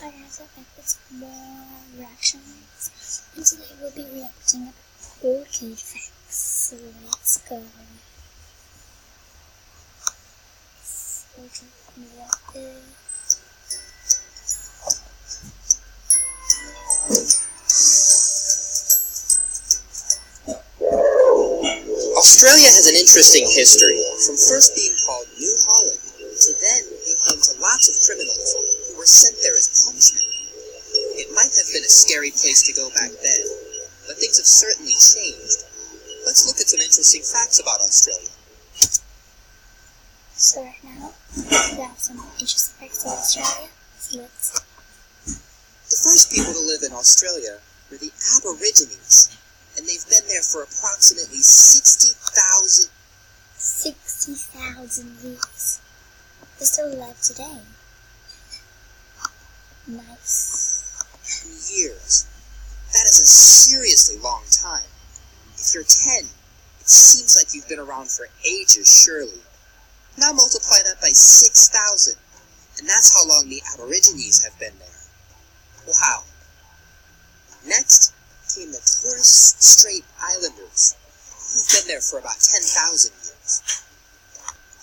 I have with more reactions, and today we'll be reacting to orchid facts. So let's go. Australia has an interesting history, from first being called New Holland to then being home to lots of criminals who were sent there as punishment. It might have been a scary place to go back then, but things have certainly changed. Let's look at some interesting facts about Australia. So right now, we have some interesting facts about Australia. So let's... The first people to live in Australia were the Aborigines, and they've been there for approximately 60,000 years. They're still alive today. Nice. years. That is a seriously long time. If you're 10, it seems like you've been around for ages, surely. Now multiply that by 6,000, and that's how long the Aborigines have been there. Wow. Next came the Torres Strait Islanders, who've been there for about 10,000 years.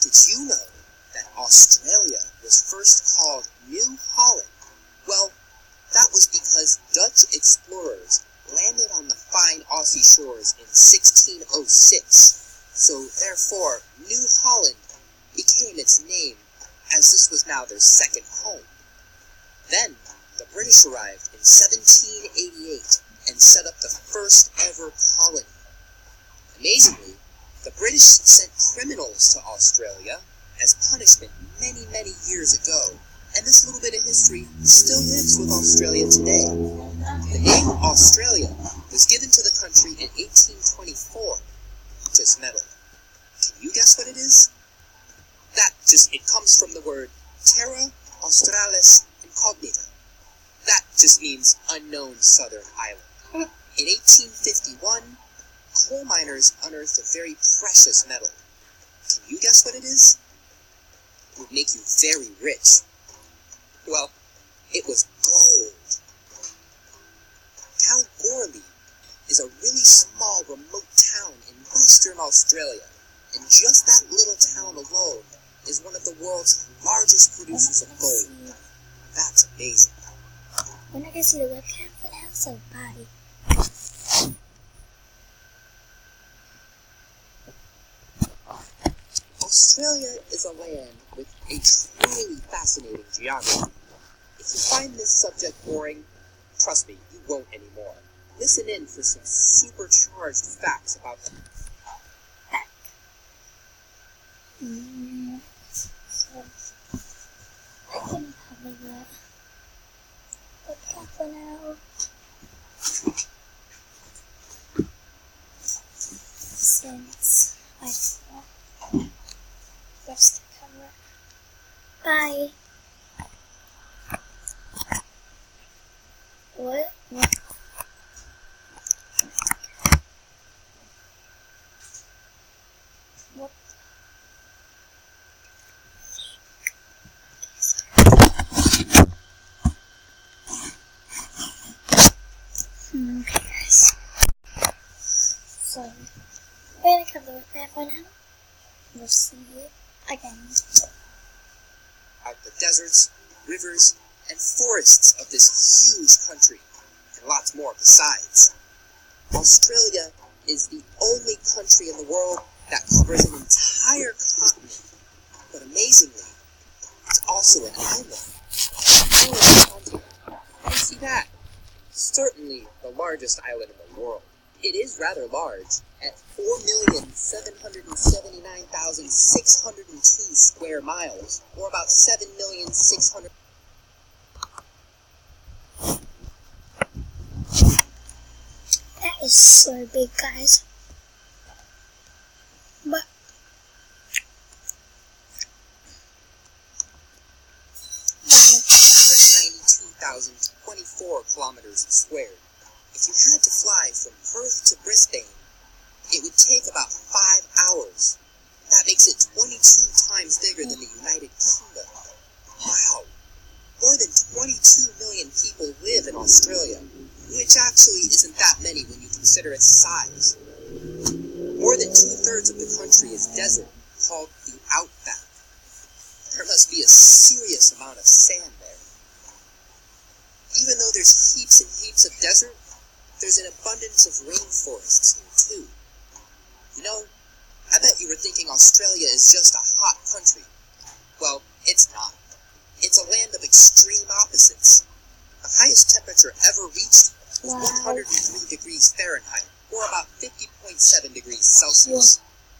Did you know that Australia was first called New Holland? Well, that was because Dutch explorers landed on the fine Aussie shores in 1606, so therefore New Holland became its name, as this was now their second home. Then the British arrived in 1788 and set up the first ever colony. Amazingly, the British sent criminals to Australia as punishment many, many years ago, and this little bit of history still lives with Australia today. The name Australia was given to the country in 1824. Just metal. Can you guess what it is? It comes from the word Terra Australis Incognita. That just means unknown southern island. In 1851, coal miners unearthed a very precious metal. Can you guess what it is? It would make you very rich. Well, it was gold. Kalgoorlie is a really small, remote town in Western Australia, and just that little town alone is one of the world's largest producers of gold. That's amazing. We're not going to see the webcam for now, so bye. Australia is a land with a truly fascinating geography. If you find this subject boring, trust me, you won't anymore. Listen in for some supercharged facts about them. So, I can cover that webcam for now. Since I saw rest the camera. Bye. What? Okay, guys. So, we're gonna cover the webcam for now. We'll see you again. Out the deserts, rivers, and forests of this huge country, and lots more besides. Australia is the only country in the world that covers an entire continent, but amazingly, it's also an island. You see that? Certainly the largest island in the world. It is rather large, at 4,779,602 square miles, or about 7,600,000. That is so big, guys. But 192,024 kilometers squared. If you had to fly from Perth to Brisbane, it would take about 5 hours. That makes it 22 times bigger than the United Kingdom. Wow. More than 22 million people live in Australia, which actually isn't that many when you consider its size. More than 2/3 of the country is desert, called the outback. There must be a serious amount of sand there. Even though there's heaps and heaps of desert, there's an abundance of rainforests here too. You know, I bet you were thinking Australia is just a hot country. Well, it's not. It's a land of extreme opposites. The highest temperature ever reached was 103 degrees Fahrenheit, or about 50.7 degrees Celsius,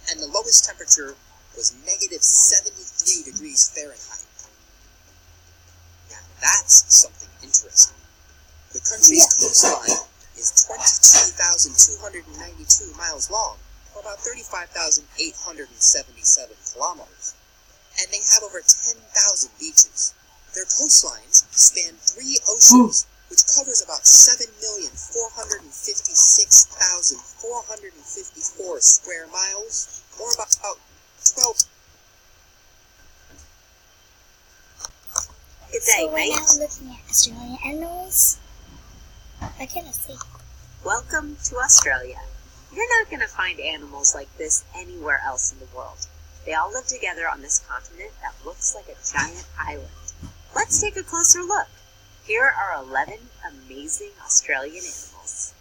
and the lowest temperature was negative 73 degrees Fahrenheit. Now that's something interesting. The country's coastline is 22,292 miles long, or about 35,877 kilometers, and they have over 10,000 beaches. Their coastlines span 3 oceans, which covers about 7,456,454 square miles, or about 12. Good day, So we're mate. now looking at Australian animals. What can I see? Welcome to Australia. You're not going to find animals like this anywhere else in the world. They all live together on this continent that looks like a giant island. Let's take a closer look. Here are 11 amazing Australian animals.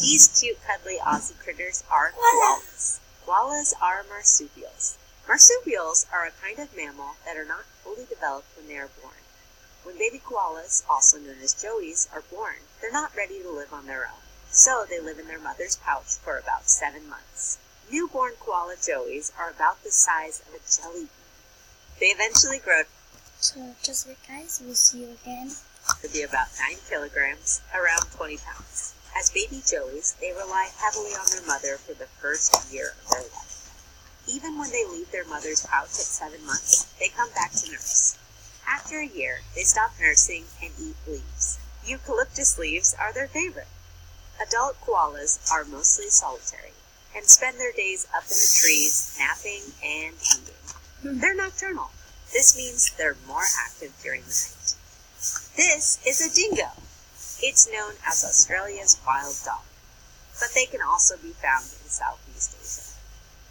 These cute, cuddly Aussie critters are koalas. Koalas are marsupials. Marsupials are a kind of mammal that are not fully developed when they are born. When baby koalas, also known as joeys, are born, they're not ready to live on their own. So they live in their mother's pouch for about 7 months. Newborn koala joeys are about the size of a jelly bean. They eventually grow So just like guys, we'll see you again. to be about 9 kilograms, around 20 pounds. As baby joeys, they rely heavily on their mother for the first year of their life. Even when they leave their mother's pouch at 7 months, they come back to nurse. After a year, they stop nursing and eat leaves. Eucalyptus leaves are their favorite. Adult koalas are mostly solitary and spend their days up in the trees, napping and eating. They're nocturnal. This means they're more active during the night. This is a dingo. It's known as Australia's wild dog, but they can also be found in Southeast Asia.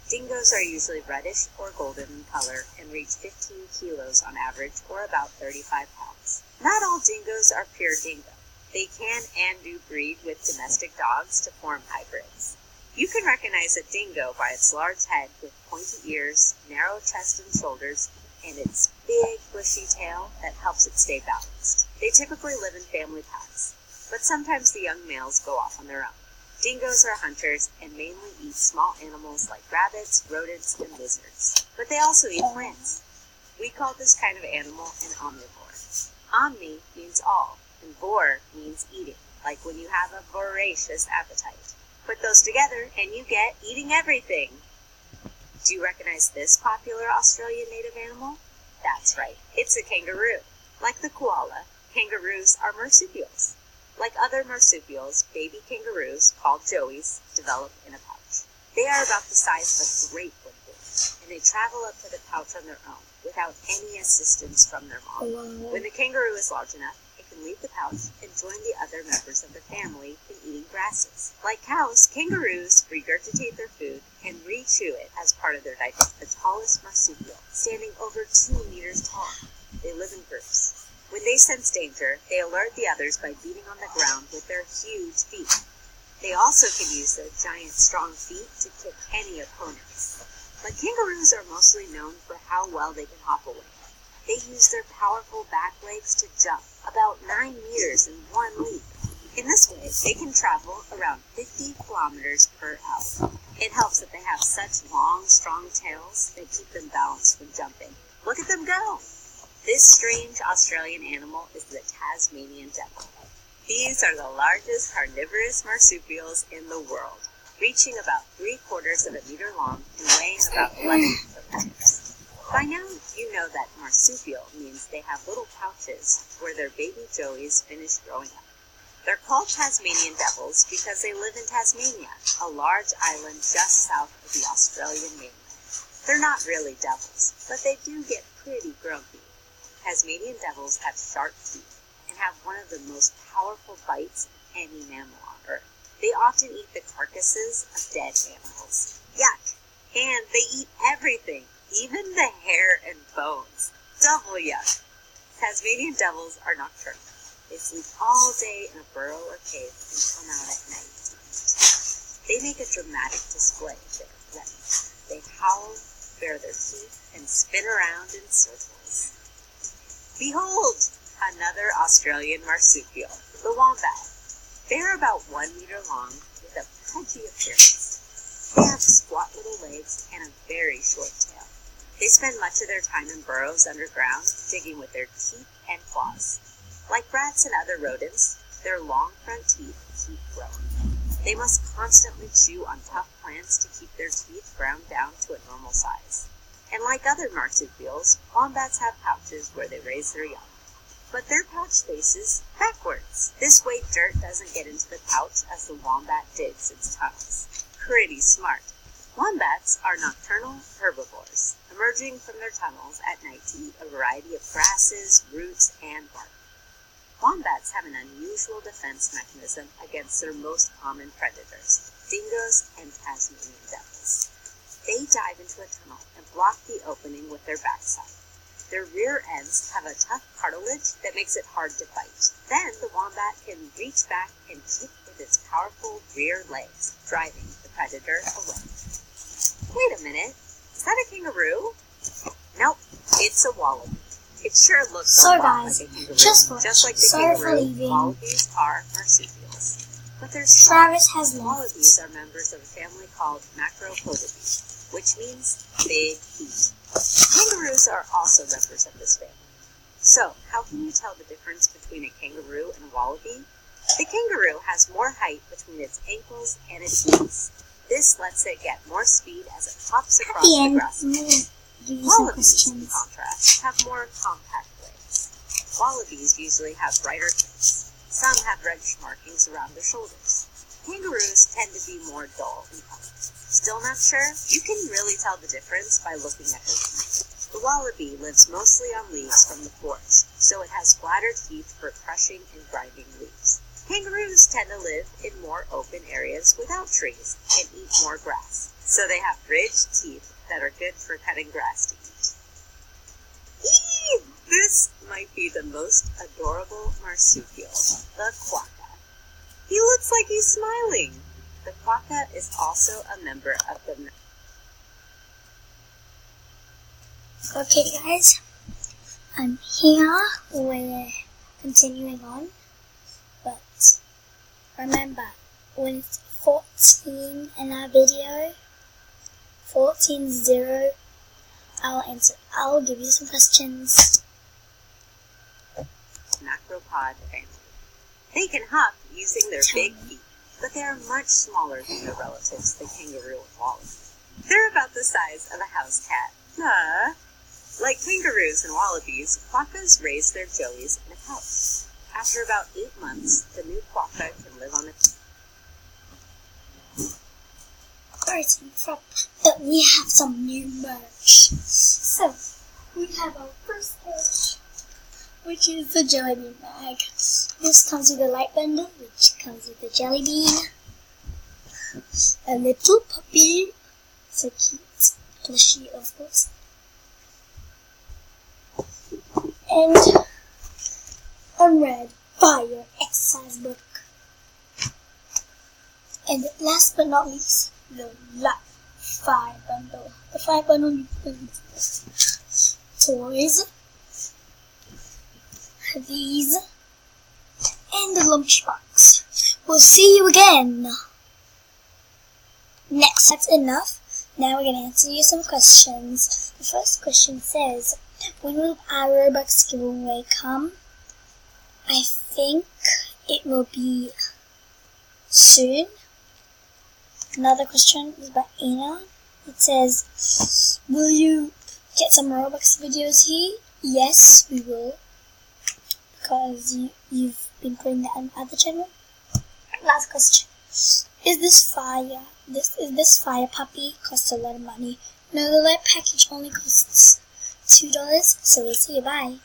Dingoes are usually reddish or golden in color and reach 15 kilos on average, or about 35 pounds. Not all dingoes are pure dingo. They can and do breed with domestic dogs to form hybrids. You can recognize a dingo by its large head with pointy ears, narrow chest and shoulders, and its big, bushy tail that helps it stay balanced. They typically live in family packs, but sometimes the young males go off on their own. Dingoes are hunters and mainly eat small animals like rabbits, rodents, and lizards, but they also eat plants. We call this kind of animal an omnivore. Omni means all, and vor means eating, like when you have a voracious appetite. Put those together and you get eating everything. Do you recognize this popular Australian native animal? That's right, it's a kangaroo. Like the koala, kangaroos are marsupials. Like other marsupials, baby kangaroos, called joeys, develop in a pouch. They are about the size of a grapefruit, and they travel up to the pouch on their own, without any assistance from their mom. When the kangaroo is large enough, it can leave the pouch and join the other members of the family in eating grasses. Like cows, kangaroos regurgitate their food and re-chew it as part of their diet. The tallest marsupial, standing over 2 meters tall. They live in groups. When they sense danger, they alert the others by beating on the ground with their huge feet. They also can use their giant, strong feet to kick any opponents. But kangaroos are mostly known for how well they can hop away. They use their powerful back legs to jump about 9 meters in one leap. In this way, they can travel around 50 kilometers per hour. It helps that they have such long, strong tails that keep them balanced when jumping. Look at them go! This strange Australian animal is the Tasmanian devil. These are the largest carnivorous marsupials in the world, reaching about 3/4 of a meter long and weighing about 11 kilograms. By now, you know that marsupial means they have little pouches where their baby joeys finish growing up. They're called Tasmanian devils because they live in Tasmania, a large island just south of the Australian mainland. They're not really devils, but they do get pretty grumpy. Tasmanian devils have sharp teeth and have one of the most powerful bites of any mammal on Earth. They often eat the carcasses of dead animals. Yuck! And they eat everything, even the hair and bones. Double yuck! Tasmanian devils are nocturnal. They sleep all day in a burrow or cave and come out at night to eat. They make a dramatic display of their threat. They howl, bare their teeth, and spin around in circles. Behold! Another Australian marsupial, the wombat. They are about 1 meter long with a pudgy appearance. They have squat little legs and a very short tail. They spend much of their time in burrows underground, digging with their teeth and claws. Like rats and other rodents, their long front teeth keep growing. They must constantly chew on tough plants to keep their teeth ground down to a normal size. And like other marsupials, wombats have pouches where they raise their young. But their pouch faces backwards. This way dirt doesn't get into the pouch as the wombat digs its tunnels. Pretty smart. Wombats are nocturnal herbivores, emerging from their tunnels at night to eat a variety of grasses, roots, and bark. Wombats have an unusual defense mechanism against their most common predators, dingoes and Tasmanian devils. They dive into a tunnel and block the opening with their backside. Their rear ends have a tough cartilage that makes it hard to bite. Then the wombat can reach back and kick with its powerful rear legs, driving the predator away. Wait a minute, is that a kangaroo? Nope, it's a wallaby. It sure looks a lot like a kangaroo. Just like the kangaroo, wallabies are marsupials. But there's Travis has wallabies are members of a family called Macropodae, which means big feet. Kangaroos are also members of this family. So, how can you tell the difference between a kangaroo and a wallaby? The kangaroo has more height between its ankles and its knees. This lets it get more speed as it hops across the grass. Wallabies, in contrast, have more compact legs. Wallabies usually have brighter coats. Some have red markings around their shoulders. Kangaroos tend to be more dull in color. Still not sure? You can really tell the difference by looking at their teeth. The wallaby lives mostly on leaves from the forest, so it has flatter teeth for crushing and grinding leaves. Kangaroos tend to live in more open areas without trees and eat more grass, so they have ridged teeth that are good for cutting grass to eat. Eee! This might be the most adorable marsupial, the quokka. He looks like he's smiling. The quokka is also a member of the... Okay guys, I'm here, we're continuing on, but remember, when it's 14 in our video, 14-0, I'll answer. I'll give you some questions. Macropod family. They can hop using their big feet, but they are much smaller than their relatives, the kangaroo and wallaby. They're about the size of a house cat. Like kangaroos and wallabies, quokkas raise their joeys in a pouch. After about 8 months, the new quokka can live on its... But we have some new merch. So, we have our first merch, which is the jelly bean bag. This comes with a light bundle, which comes with a jelly bean, a little puppy, so cute, plushy of course, and a red fire exercise book. And last but not least, the light fire bundle. The fire bundle includes toys, these, and the lunchbox. We'll see you again next. That's enough. Now we're going to answer you some questions. The first question says, when will our Robux giveaway come? I think it will be soon. Another question is by Anna. It says, will you get some Robux videos here? Yes, we will. Because you've been putting that on the other channel. Last question. Is this fire puppy costs a lot of money? No, the light package only costs $2, so we'll see you. Bye.